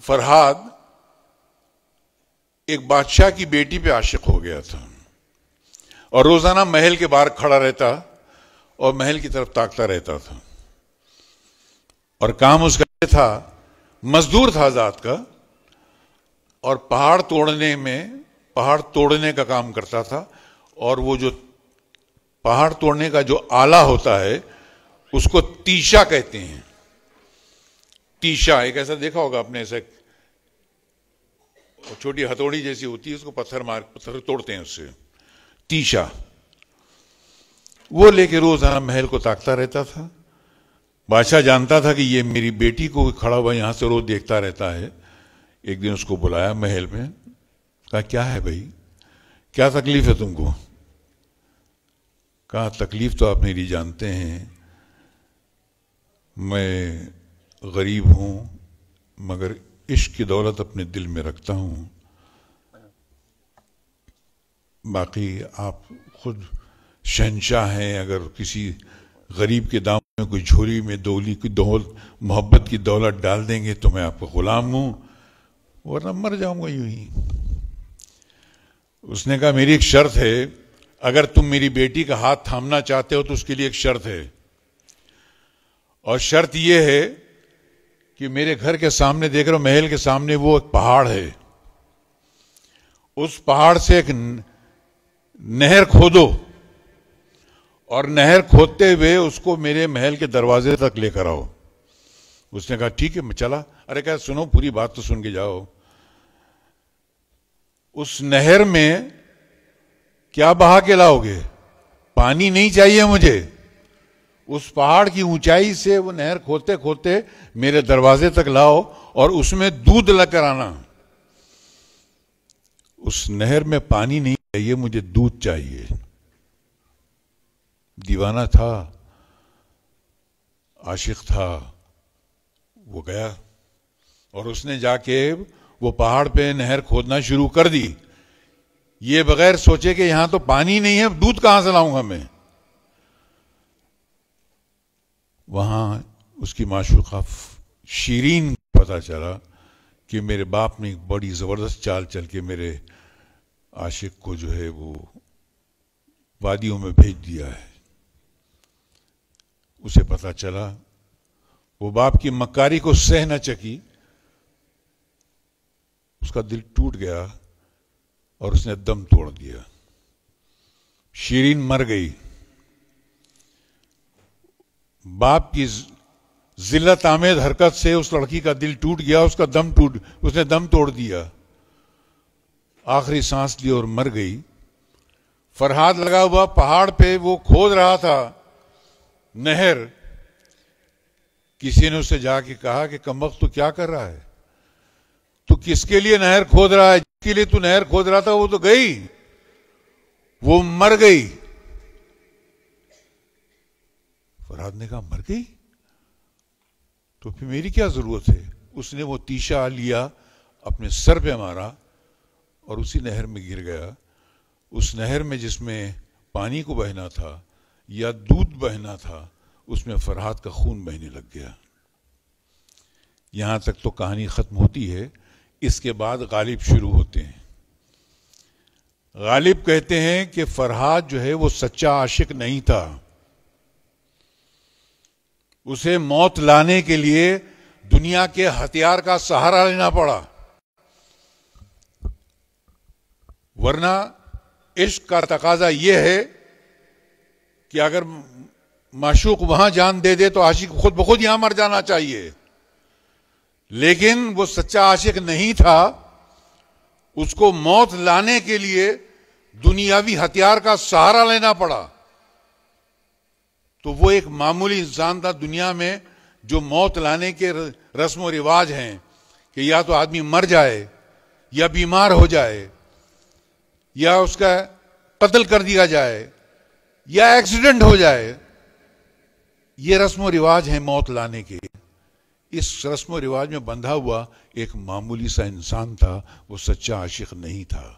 فرحاد ایک بادشاہ کی بیٹی پہ عاشق ہو گیا تھا اور روزانہ محل کے باہر کھڑا رہتا اور محل کی طرف تاکتا رہتا تھا، اور کام اس کا یہ تھا، مزدور تھا ذات کا، اور پہاڑ توڑنے کا کام کرتا تھا، اور وہ جو پہاڑ توڑنے کا جو آلہ ہوتا ہے اس کو تیشا کہتے ہیں۔ تیشا ایک ایسا دیکھا ہوگا آپ نے، ایسا چھوٹی ہتھوڑی جیسی ہوتی ہے، اس کو پتھر توڑتے ہیں اس سے، تیشا۔ وہ لے کے روزانہ محل کو تاکتا رہتا تھا۔ بادشاہ جانتا تھا کہ یہ میری بیٹی کو کھڑا ہوا یہاں سے روز دیکھتا رہتا ہے۔ ایک دن اس کو بلایا محل میں، کہا کیا ہے بھائی، کیا تکلیف ہے تم کو؟ کہا تکلیف تو آپ میری جانتے ہیں، میں غریب ہوں مگر عشق کی دولت اپنے دل میں رکھتا ہوں، باقی آپ خود شہنشاہ ہیں، اگر کسی غریب کے دامن میں کوئی جھولی میں محبت کی دولت ڈال دیں گے تو میں آپ کا غلام ہوں، ورنہ مر جاؤں گا یوں ہی۔ اس نے کہا میری ایک شرط ہے، اگر تم میری بیٹی کا ہاتھ تھامنا چاہتے ہو تو اس کے لیے ایک شرط ہے، اور شرط یہ ہے کہ میرے گھر کے سامنے دیکھ رہے ہو، محل کے سامنے وہ ایک پہاڑ ہے، اس پہاڑ سے ایک نہر کھودو، اور نہر کھودتے ہوئے اس کو میرے محل کے دروازے تک لے کر آؤ۔ اس نے کہا ٹھیک ہے، میں چلا۔ ارے کہا سنو، پوری بات تو سن کے جاؤ۔ اس نہر میں کیا بہا کے لاؤ گے؟ پانی نہیں چاہیے مجھے، اس پہاڑ کی اونچائی سے وہ نہر کھودتے کھودتے میرے دروازے تک لاؤ اور اس میں دودھ لے کر آنا۔ اس نہر میں پانی نہیں چاہیے، مجھے دودھ چاہیے۔ دیوانہ تھا، عاشق تھا، وہ گیا اور اس نے جا کے وہ پہاڑ پہ نہر کھودنا شروع کر دی، یہ بغیر سوچے کہ یہاں تو پانی نہیں ہے، دودھ کہاں سے لاؤں گا میں۔ وہاں اس کی معشوقہ شیرین پتہ چلا کہ میرے باپ نے ایک بڑی زبردست چال چل کے میرے عاشق کو جو ہے وہ وادیوں میں بھیج دیا ہے۔ اسے پتہ چلا، وہ باپ کی مکاری کو سہ نہ چکی، اس کا دل ٹوٹ گیا اور اس نے دم توڑ دیا۔ شیرین مر گئی۔ باپ کی ذلت آمیز حرکت سے اس لڑکی کا دل ٹوٹ گیا، اس نے دم توڑ دیا، آخری سانس لی اور مر گئی۔ فرحاد لگا ہوا پہاڑ پہ وہ کھود رہا تھا نہر، کسی نے اسے جا کے کہا کہ کمبخت تو کیا کر رہا ہے، تو کس کے لیے نہر کھود رہا ہے؟ جس کے لیے تو نہر کھود رہا تھا وہ تو گئی، وہ مر گئی۔ فرحاد نے کہا مر گئی تو پھر میری کیا ضرورت ہے؟ اس نے وہ تیشا لیا، اپنے سر پہ مارا اور اسی نہر میں گر گیا۔ اس نہر میں جس میں پانی کو بہنا تھا یا دودھ بہنا تھا، اس میں فرحاد کا خون بہنے لگ گیا۔ یہاں تک تو کہانی ختم ہوتی ہے، اس کے بعد غالب شروع ہوتے ہیں۔ غالب کہتے ہیں کہ فرحاد جو ہے وہ سچا عاشق نہیں تھا، اسے موت لانے کے لیے دنیا کے ہتھیار کا سہارا لینا پڑا، ورنہ عشق کا تقاضا یہ ہے کہ اگر معشوق وہاں جان دے دے تو عاشق خود بخود یہاں مر جانا چاہیے، لیکن وہ سچا عاشق نہیں تھا، اس کو موت لانے کے لیے دنیاوی ہتھیار کا سہارا لینا پڑا۔ تو وہ ایک معمولی انسان تھا دنیا میں جو موت لانے کے رسم و رواج ہیں کہ یا تو آدمی مر جائے یا بیمار ہو جائے یا اس کا قتل کر دیا جائے یا ایکسیڈنٹ ہو جائے، یہ رسم و رواج ہیں موت لانے کے۔ اس رسم و رواج میں بندھا ہوا ایک معمولی سا انسان تھا، وہ سچا عاشق نہیں تھا۔